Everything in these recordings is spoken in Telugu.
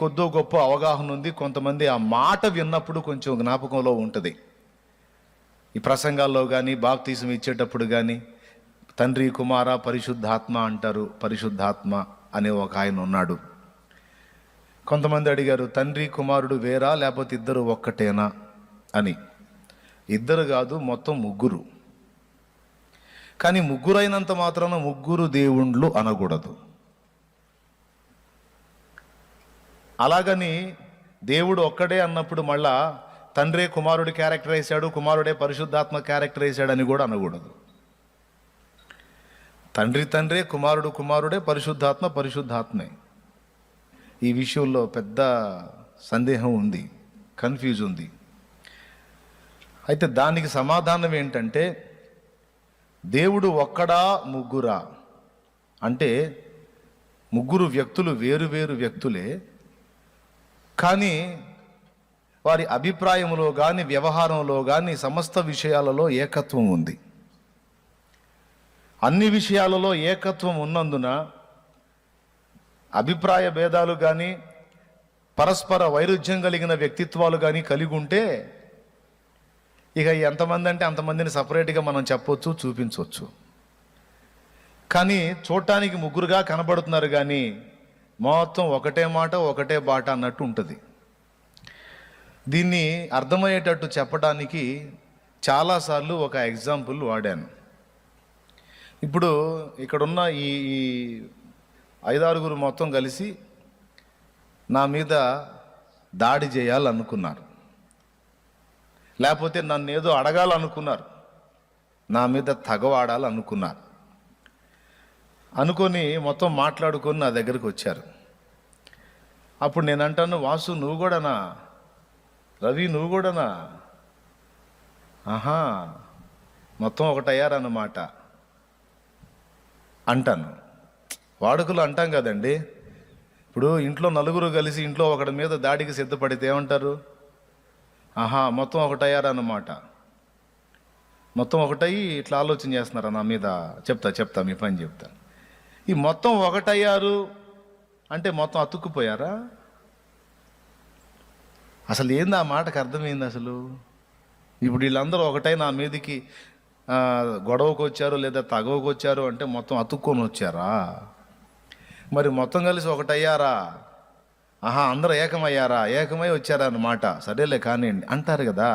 కొద్దో గొప్ప అవగాహన ఉంది, కొంతమంది ఆ మాట విన్నప్పుడు కొంచెం జ్ఞాపకంలో ఉంటుంది. ఈ ప్రసంగాల్లో కానీ బాప్తీసం ఇచ్చేటప్పుడు కానీ తండ్రి కుమార పరిశుద్ధాత్మ అంటారు. పరిశుద్ధాత్మ అనే ఒక ఆయన ఉన్నాడు. కొంతమంది అడిగారు, తండ్రి కుమారుడు వేరా లేకపోతే ఇద్దరు ఒక్కటేనా అని. ఇద్దరు కాదు, మొత్తం ముగ్గురు. కానీ ముగ్గురైనంత మాత్రాన ముగ్గురు దేవుళ్ళు అనకూడదు. అలాగని దేవుడు ఒక్కడే అన్నప్పుడు మళ్ళా తండ్రే కుమారుడు క్యారెక్టర్ వేసాడు, కుమారుడే పరిశుద్ధాత్మ క్యారెక్టర్ వేసాడు అని కూడా అనకూడదు. తండ్రి తండ్రే, కుమారుడు కుమారుడే, పరిశుద్ధాత్మ పరిశుద్ధాత్మే. ఈ విషయంలో పెద్ద సందేహం ఉంది, కన్ఫ్యూజ్ ఉంది. అయితే దానికి సమాధానం ఏంటంటే, దేవుడు ఒక్కడా ముగ్గురా అంటే ముగ్గురు వ్యక్తులు వేరు వేరు వ్యక్తులే, కానీ వారి అభిప్రాయంలో కానీ వ్యవహారంలో కానీ సమస్త విషయాలలో ఏకత్వం ఉంది. అన్ని విషయాలలో ఏకత్వం ఉన్నందున అభిప్రాయ భేదాలు కానీ పరస్పర వైరుధ్యం కలిగిన వ్యక్తిత్వాలు కానీ కలిగి ఉంటే ఇక ఎంతమంది అంటే అంతమందిని సపరేట్గా మనం చెప్పొచ్చు, చూపించవచ్చు. కానీ చూడటానికి ముగ్గురుగా కనబడుతున్నారు, కానీ మొత్తం ఒకటే మాట ఒకటే బాట అన్నట్టు ఉంటుంది. దీన్ని అర్థమయ్యేటట్టు చెప్పడానికి చాలాసార్లు ఒక ఎగ్జాంపుల్ వాడాను. ఇప్పుడు ఇక్కడున్న ఈ 5-6 మొత్తం కలిసి నా మీద దాడి చేయాలనుకున్నారు, లేకపోతే నన్ను ఏదో అడగాలనుకున్నారు, నా మీద తగవాడాలనుకున్నారు. అనుకొని మొత్తం మాట్లాడుకొని నా దగ్గరికి వచ్చారు. అప్పుడు నేను అంటాను, వాసు నువ్వు కూడానా, రవి నువ్వు కూడానా, ఆహా మొత్తం ఒకటయ్యారన్నమాట అంటాను. వాడుకలు అంటాం కదండి. ఇప్పుడు ఇంట్లో నలుగురు కలిసి ఇంట్లో ఒకటి మీద దాడికి సిద్ధపడితే ఏమంటారు, ఆహా మొత్తం ఒకటయ్యారన్నమాట, మొత్తం ఒకటయ్యి ఇట్లా ఆలోచన చేస్తున్నారా నా మీద, చెప్తా మీ పని చెప్తా. ఈ మొత్తం ఒకటయ్యారు అంటే మొత్తం అతుక్కుపోయారా? అసలు ఏంది ఆ మాటకు అర్థమైంది అసలు? ఇప్పుడు వీళ్ళందరూ ఒకటై నా మీదకి గొడవకు వచ్చారు లేదా తగవకు వచ్చారు అంటే మొత్తం అతుక్కొని వచ్చారా? మరి మొత్తం కలిసి ఒకటయ్యారా? ఆహా అందరూ ఏకమయ్యారా, ఏకమై వచ్చారా అన్నమాట. సరేలే కానివ్వండి అంటారు కదా.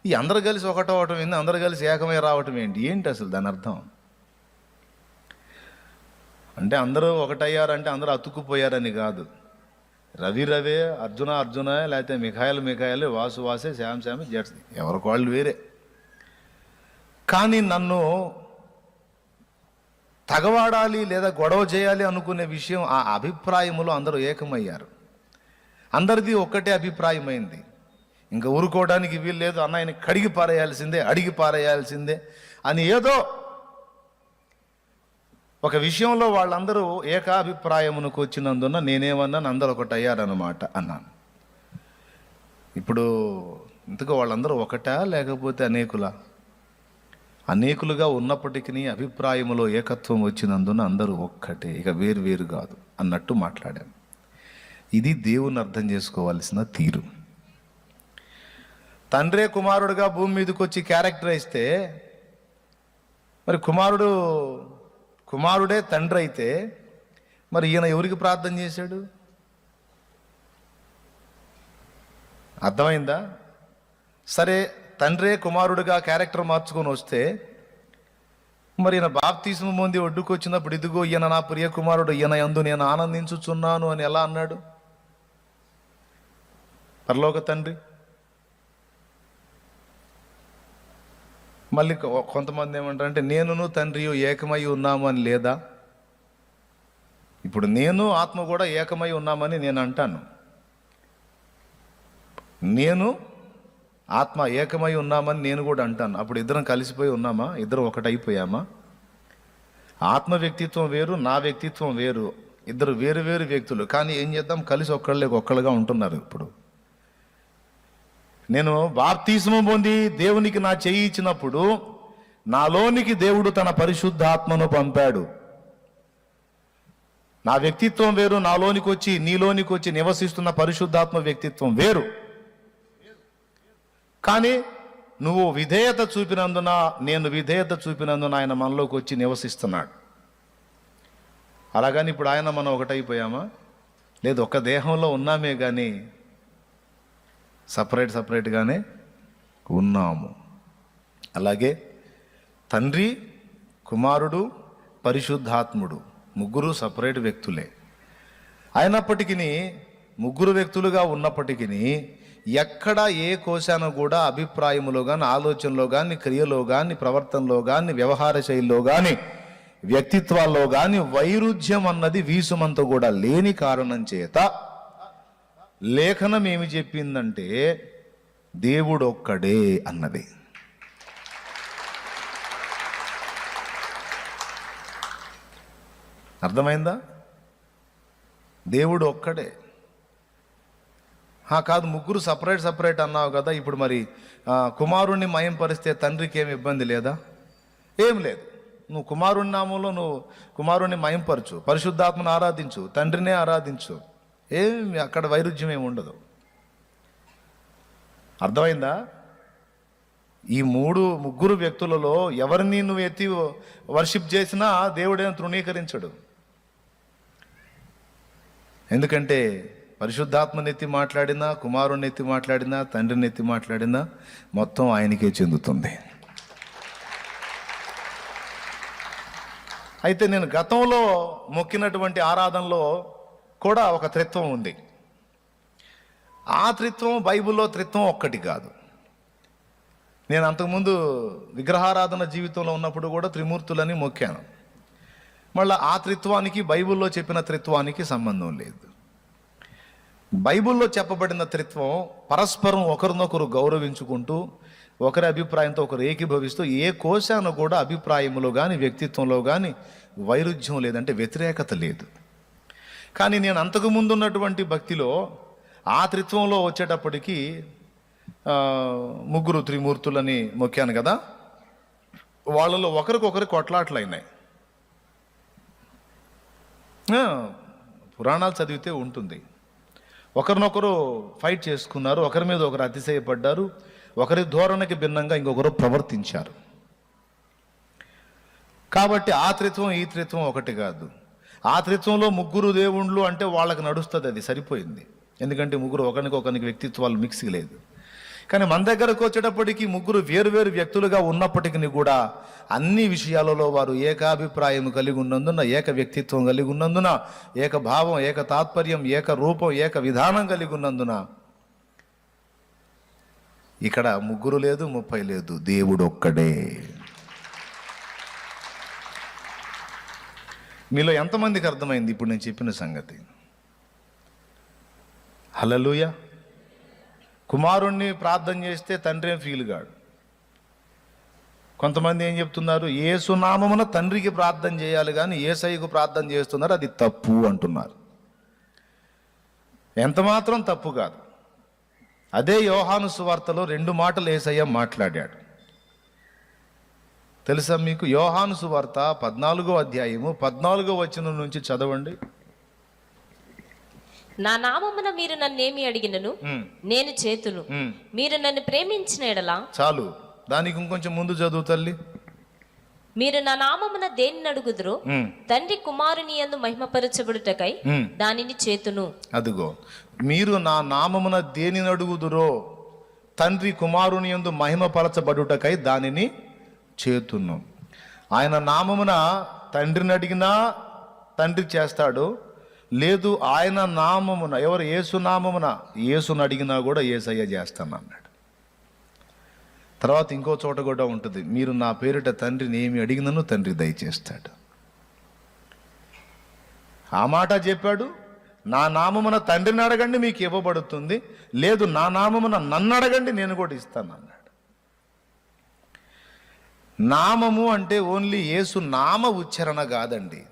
ఈ అందరు కలిసి ఒకటవటం ఏంటి, అందరు కలిసి ఏకమై రావటం ఏంటి అసలు దాని అర్థం? అంటే అందరూ ఒకటయ్యారంటే అందరూ అతుక్కుపోయారని కాదు. రవి రవే, అర్జున అర్జునే, లేకపోతే మిఖాయిలు వాసు వాసే, శ్యామ్ జెట్స్, ఎవరికి వాళ్ళు వేరే. కానీ నన్ను తగవాడాలి లేదా గొడవ చేయాలి అనుకునే విషయం, ఆ అభిప్రాయములో అందరూ ఏకమయ్యారు. అందరిది ఒక్కటే అభిప్రాయమైంది. ఇంకా ఊరుకోవడానికి వీలు లేదు, అన్న కడిగి పారేయాల్సిందే, అడిగి పారేయాల్సిందే అని ఏదో ఒక విషయంలో వాళ్ళందరూ ఏకాభిప్రాయమునకు వచ్చినందున నేనేమన్నాను, అందరూ ఒకటి అయ్యారన్నమాట అన్నాను. ఇప్పుడు ఇంతకు వాళ్ళందరూ ఒకటా లేకపోతే అనేకులా? అనేకులుగా ఉన్నప్పటికీ అభిప్రాయములో ఏకత్వం వచ్చినందున అందరూ ఒక్కటే, ఇక వేరు కాదు అన్నట్టు మాట్లాడాను. ఇది దేవుని అర్థం చేసుకోవాల్సిన తీరు. తండ్రే కుమారుడుగా భూమి మీదకి వచ్చి క్యారెక్టర్ ఇస్తే, మరి కుమారుడే తండ్రి అయితే మరి ఈయన ఎవరికి ప్రార్థన చేశాడు? అర్థమైందా? సరే, తండ్రే కుమారుడుగా క్యారెక్టర్ మార్చుకొని వస్తే మరి ఈయన బాప్తీసం పొంది ఒడ్డుకు వచ్చినప్పుడు ఇదిగో ఈయన నా ప్రియ కుమారుడు, ఈయన యందు నేను ఆనందించుచున్నాను అని ఎలా అన్నాడు పరలోక తండ్రి? మళ్ళీ కొంతమంది ఏమంటారంటే నేనును తండ్రి ఏకమై ఉన్నాము అని లేదా? ఇప్పుడు నేను ఆత్మ కూడా ఏకమై ఉన్నామని నేను అంటాను. నేను ఆత్మ ఏకమై ఉన్నామని నేను కూడా అంటాను. అప్పుడు ఇద్దరం కలిసిపోయి ఉన్నామా? ఇద్దరం ఒకటైపోయామా? ఆత్మ వ్యక్తిత్వం వేరు, నా వ్యక్తిత్వం వేరు, ఇద్దరు వేరు వేరు వ్యక్తులు. కానీ ఏం చేద్దాం, కలిసి ఒక్కళ్ళుగా ఉంటున్నారు. ఇప్పుడు నేను బాప్తీసము పొంది దేవునికి నా చెయ్యి ఇచ్చినప్పుడు నాలోనికి దేవుడు తన పరిశుద్ధాత్మను పంపాడు. నా వ్యక్తిత్వం వేరు, నాలోనికి వచ్చి నీలోనికి వచ్చి నివసిస్తున్న పరిశుద్ధాత్మ వ్యక్తిత్వం వేరు. కానీ నువ్వు విధేయత చూపినందున, నేను విధేయత చూపినందున ఆయన మనలోకి వచ్చి నివసిస్తున్నాడు. అలాగని ఇప్పుడు ఆయన మనం ఒకటైపోయామా? లేదు, ఒక దేహంలో ఉన్నామే కానీ సపరేట్గానే ఉన్నాము. అలాగే తండ్రి, కుమారుడు, పరిశుద్ధాత్ముడు ముగ్గురు సపరేట్ వ్యక్తులే. అయినప్పటికీ ముగ్గురు వ్యక్తులుగా ఉన్నప్పటికీ ఎక్కడ ఏ కోశాన కూడా అభిప్రాయములో కానీ, ఆలోచనలో కానీ, క్రియలో కానీ, ప్రవర్తనలో కానీ, వ్యవహార శైలిలో కానీ, వ్యక్తిత్వాల్లో కానీ వైరుధ్యం అన్నది వీసుమంత కూడా లేని కారణం చేత లేఖనం ఏమి చెప్పిందంటే దేవుడు ఒక్కడే అన్నది. అర్థమైందా? దేవుడు ఒక్కడే. కాదు, ముగ్గురు సపరేట్ అన్నావు కదా, ఇప్పుడు మరి కుమారుణ్ణి మయం పరిస్తే తండ్రికి ఏమి ఇబ్బంది లేదా? ఏం లేదు. నువ్వు కుమారుని నామంలో నువ్వు కుమారుణ్ణి మయంపరచు, పరిశుద్ధాత్మను ఆరాధించు, తండ్రినే ఆరాధించు, ఏమి అక్కడ వైరుధ్యం ఏమి ఉండదు. అర్థమైందా? ఈ ముగ్గురు వ్యక్తులలో ఎవరిని నువ్వు ఎత్తి వర్షిప్ చేసినా దేవుడేమో తృణీకరించడు. ఎందుకంటే పరిశుద్ధాత్మని ఎత్తి మాట్లాడినా, కుమారుని ఎత్తి మాట్లాడినా, తండ్రిని ఎత్తి మాట్లాడినా మొత్తం ఆయనకే చెందుతుంది. అయితే నేను గతంలో మొక్కినటువంటి ఆరాధనలో కూడా ఒక త్రిత్వం ఉంది. ఆ త్రిత్వం బైబిల్లో త్రిత్వం ఒక్కటి కాదు. నేను అంతకుముందు విగ్రహారాధన జీవితంలో ఉన్నప్పుడు కూడా త్రిమూర్తులని మొక్కాను. మళ్ళీ ఆ త్రిత్వానికి బైబిల్లో చెప్పిన త్రిత్వానికి సంబంధం లేదు. బైబిల్లో చెప్పబడిన త్రిత్వం పరస్పరం ఒకరినొకరు గౌరవించుకుంటూ, ఒకరి అభిప్రాయంతో ఒకరు ఏకీభవిస్తూ, ఏ కోశాన కూడా అభిప్రాయంలో కానీ, వ్యక్తిత్వంలో కానీ వైరుధ్యం లేదంటే వ్యతిరేకత లేదు. కానీ నేను అంతకుముందు ఉన్నటువంటి భక్తిలో ఆ త్రిత్వంలో వచ్చేటప్పటికి ముగ్గురు త్రిమూర్తులని మొక్కాను కదా, వాళ్ళలో ఒకరికొకరు కొట్లాట్లు అయినాయి. పురాణాలు చదివితే ఉంటుంది. ఒకరినొకరు ఫైట్ చేసుకున్నారు, ఒకరి మీద ఒకరు అతిశయపడ్డారు, ఒకరి ధోరణికి భిన్నంగా ఇంకొకరు ప్రవర్తించారు. కాబట్టి ఆ త్రిత్వం ఈ త్రిత్వం ఒకటి కాదు. ఆ త్రిత్వంలో ముగ్గురు దేవుళ్ళు అంటే వాళ్ళకి నడుస్తుంది, అది సరిపోయింది. ఎందుకంటే ముగ్గురు ఒకరికి వ్యక్తిత్వాలు మిక్స్ లేదు. కానీ మన దగ్గరకు వచ్చేటప్పటికి ముగ్గురు వేరువేరు వ్యక్తులుగా ఉన్నప్పటికీ కూడా అన్ని విషయాలలో వారు ఏకాభిప్రాయం కలిగి ఉన్నందున, ఏక వ్యక్తిత్వం కలిగి ఉన్నందున, ఏక భావం, ఏక తాత్పర్యం, ఏక రూపం, ఏక విధానం కలిగి ఉన్నందున ఇక్కడ ముగ్గురు లేదు, 30 లేదు, దేవుడు ఒక్కడే. మీలో ఎంతమందికి అర్థమైంది ఇప్పుడు నేను చెప్పిన సంగతి? హల్లెలూయా. కుమారుణ్ణి ప్రార్థన చేస్తే తండ్రి ఏం ఫీల్ కాడు. కొంతమంది ఏం చెప్తున్నారు, యేసు నామమున తండ్రికి ప్రార్థన చేయాలి కానీ యేసయ్యకు ప్రార్థన చేస్తున్నారు, అది తప్పు అంటున్నారు. ఎంత మాత్రం తప్పు కాదు. అదే యోహాను సువార్తలో 2 మాటలు యేసయ్య మాట్లాడాడు. తెలుసా మీకు? యోహాను సువార్త 14వ అధ్యాయము 14వ వచనం నుంచి చదవండి. నా నామమున మీరు నన్నేమి అడిగినను నేను చేతును, మీరు నన్ను ప్రేమించిన ఎడలా. చాలు, దానికి ఇంకొంచెం ముందు చదువు తల్లి. మీరు నా నామమున దేనిని అడుగుదురో తండ్రి కుమారుని యందు మహిమపరచబడుటకై దానిని చేతును. అదిగో, మీరు నా నామమున దేనిని అడుగుదురో తండ్రి కుమారుని యందు మహిమపరచబడుటకై దానిని చేతును. ఆయన నామమున తండ్రిని అడిగినా తండ్రి చేస్తాడు, లేదు ఆయన నామమున, ఎవరు? యేసు నామమున యేసును అడిగినా కూడా యేసయ్య చేస్తాను అన్నాడు. తర్వాత ఇంకో చోట కూడా ఉంటుంది, మీరు నా పేరిట తండ్రిని ఏమి అడిగినను తండ్రి దయచేస్తాడు. ఆ మాట చెప్పాడు. నా నామమున తండ్రిని అడగండి మీకు ఇవ్వబడుతుంది, లేదు నా నామమున నన్ను అడగండి నేను కూడా ఇస్తాను అన్నాడు. నామము అంటే ఓన్లీ యేసు నామ ఉచ్చారణ కాదండి.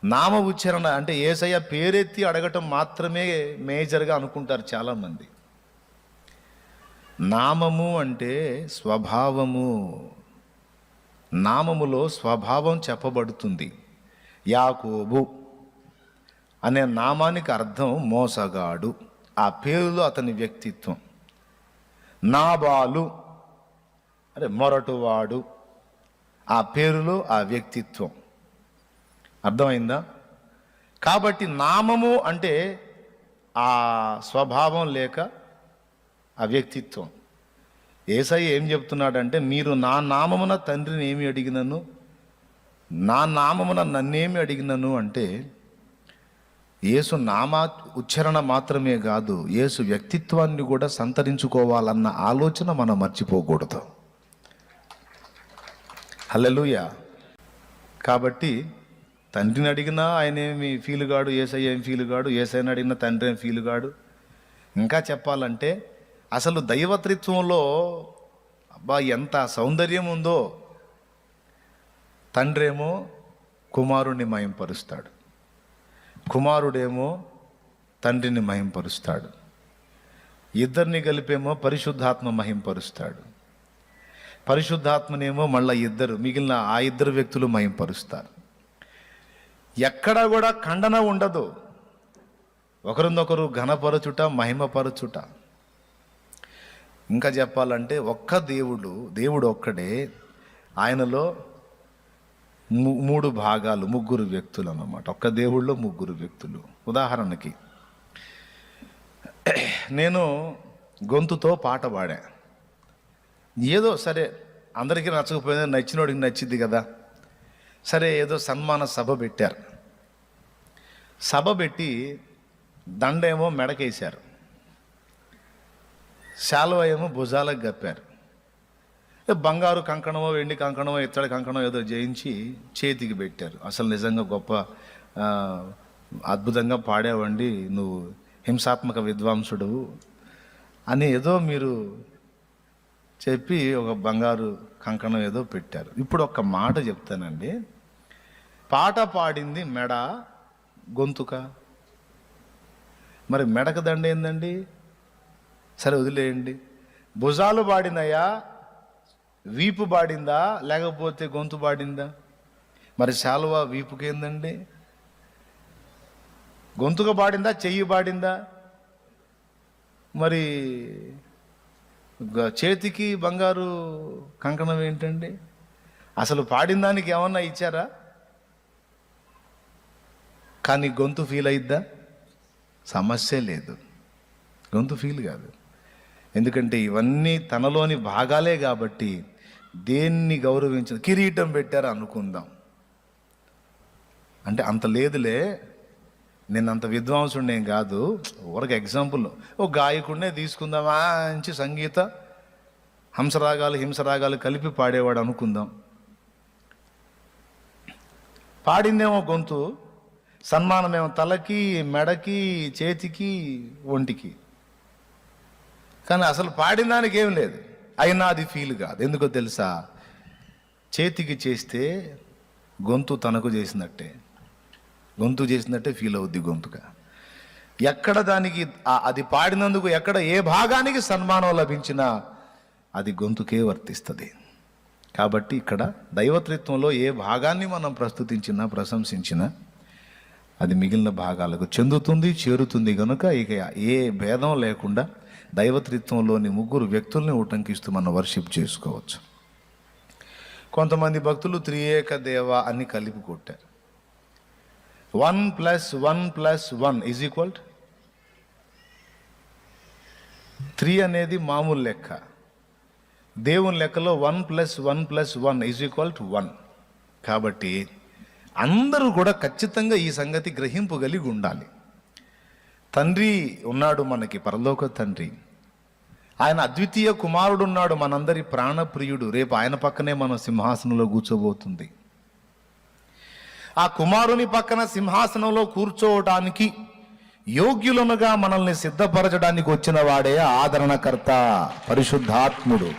నామ ఉచ్చారణ అంటే యేసయ్య పేరెత్తి అడగటం మాత్రమే మేజర్గా అనుకుంటారు చాలామంది. నామము అంటే స్వభావము. నామములో స్వభావం చెప్పబడుతుంది. యాకోబు అనే నామానికి అర్థం మోసగాడు. ఆ పేరులో అతని వ్యక్తిత్వం. నాబాలు అరే మొరటువాడు, ఆ పేరులో ఆ వ్యక్తిత్వం. అర్థమైందా? కాబట్టి నామము అంటే ఆ స్వభావం లేక ఆ వ్యక్తిత్వం. యేసయ్య ఏం చెప్తున్నాడంటే, మీరు నా నామమున తండ్రిని ఏమి అడిగినను, నా నామమున నన్నేమి అడిగినను అంటే, యేసు నామా ఉచ్చారణ మాత్రమే కాదు, యేసు వ్యక్తిత్వాన్ని కూడా సంతరించుకోవాలన్న ఆలోచన మనం మర్చిపోకూడదు. హల్లెలూయా. కాబట్టి తండ్రిని అడిగినా ఆయన ఏమి ఫీల్ కాడు, యేసయ్య ఏం ఫీల్ కాడు, యేసయ్యని అడిగిన తండ్రి ఏం ఫీల్ కాడు. ఇంకా చెప్పాలంటే అసలు దైవత్రిత్వంలో అబ్బా ఎంత సౌందర్యం ఉందో. తండ్రేమో కుమారుణ్ణి మహింపరుస్తాడు, కుమారుడేమో తండ్రిని మహింపరుస్తాడు, ఇద్దరిని కలిపేమో పరిశుద్ధాత్మ మహింపరుస్తాడు, పరిశుద్ధాత్మనేమో మళ్ళీ మిగిలిన ఆ ఇద్దరు వ్యక్తులు మహింపరుస్తారు. ఎక్కడా కూడా ఖండన ఉండదు. ఒకరినొకరు ఘనపరచుట, మహిమపరచుట. ఇంకా చెప్పాలంటే ఒక్క దేవుడు ఒక్కడే, ఆయనలో మూడు భాగాలు, ముగ్గురు వ్యక్తులు అన్నమాట. ఒక్క దేవుళ్ళలో ముగ్గురు వ్యక్తులు. ఉదాహరణకి నేను గొంతుతో పాట పాడా. ఏదో సరే, అందరికీ నచ్చకపోయినా నచ్చినోడికి నచ్చింది కదా. సరే, ఏదో సన్మాన సభ పెట్టారు. సభ పెట్టి దండేమో మెడకేశారు, శాలువ ఏమో భుజాలకు కప్పారు. బంగారు కంకణమో వెండి కంకణమో ఇత్తడి కంకణమో ఏదో చేయించి చేతికి పెట్టారు. అసలు నిజంగా గొప్ప అద్భుతంగా పాడేవండి, నువ్వు హింసాత్మక విద్వాంసుడు అని ఏదో మీరు చెప్పి ఒక బంగారు కంకణం ఏదో పెట్టారు. ఇప్పుడు ఒక్క మాట చెప్తానండి. పాట పాడింది మెడ, గొంతుక. మరి మెడక దండ ఏందండి? సరే వదిలేయండి. భుజాలు పాడినాయా, వీపు పాడిందా, లేకపోతే గొంతు పాడిందా? మరి శాలువ వీపుకేందండి? గొంతుక పాడిందా, చెయ్యి పాడిందా? మరి చేతికి బంగారు కంకణం ఏంటండి? అసలు పాడిన దానికి ఏమన్నా ఇచ్చారా? కానీ గొంతు ఫీల్ అయిద్దా? సమస్య లేదు, గొంతు ఫీల్ కాదు. ఎందుకంటే ఇవన్నీ తనలోని భాగాలే కాబట్టి దేన్ని గౌరవించదు. కిరీటం పెట్టారు అనుకుందాం అంటే అంత లేదులే, నేను అంత విద్వాంసుడినేం కాదు, ఊరికి ఎగ్జాంపుల్ ఓ గాయకుడినే తీసుకుందాం. మంచి సంగీత హింసరాగాలు కలిపి పాడేవాడు అనుకుందాం. పాడిందేమో గొంతు, సన్మానమేమో తలకి, మెడకి, చేతికి, ఒంటికి. కానీ అసలు పాడిన దానికి ఏం లేదు, అయినా అది ఫీల్ కాదు. ఎందుకో తెలుసా? చేతికి చేస్తే గొంతు తనకు చేసినట్టే, గొంతు చేసినట్టే ఫీల్ అవుద్ది గొంతుగా. ఎక్కడ దానికి అది పాడినందుకు ఎక్కడ ఏ భాగానికి సన్మానం లభించినా అది గొంతుకే వర్తిస్తుంది. కాబట్టి ఇక్కడ దైవత్రిత్వంలో ఏ భాగాన్ని మనం ప్రస్తుతించినా, ప్రశంసించినా అది మిగిలిన భాగాలకు చెందుతుంది, చేరుతుంది. కనుక ఇక ఏ భేదం లేకుండా దైవత్రిత్వంలోని ముగ్గురు వ్యక్తుల్ని ఉటంకిస్తూ మనం వర్షిప్ చేసుకోవచ్చు. కొంతమంది భక్తులు త్రియేక దేవ అని కలిపి కొట్టారు. 1 + 1 + 1 = 3 అనేది మామూలు లెక్క. దేవుని లెక్కలో 1 + 1 + 1 = 1. కాబట్టి అందరూ కూడా ఖచ్చితంగా ఈ సంగతి గ్రహింపగలిగి ఉండాలి. తండ్రి ఉన్నాడు మనకి, పరలోక తండ్రి. ఆయన అద్వితీయ కుమారుడు ఉన్నాడు, మనందరి ప్రాణప్రియుడు. రేపు ఆయన పక్కనే మన సింహాసనంలో కూర్చోబోతుంది. ఆ కుమారుని పక్కన సింహాసనంలో కూర్చోవడానికి యోగ్యులనుగా మనల్ని సిద్ధపరచడానికి వచ్చిన వాడే ఆదరణకర్త, పరిశుద్ధాత్ముడు.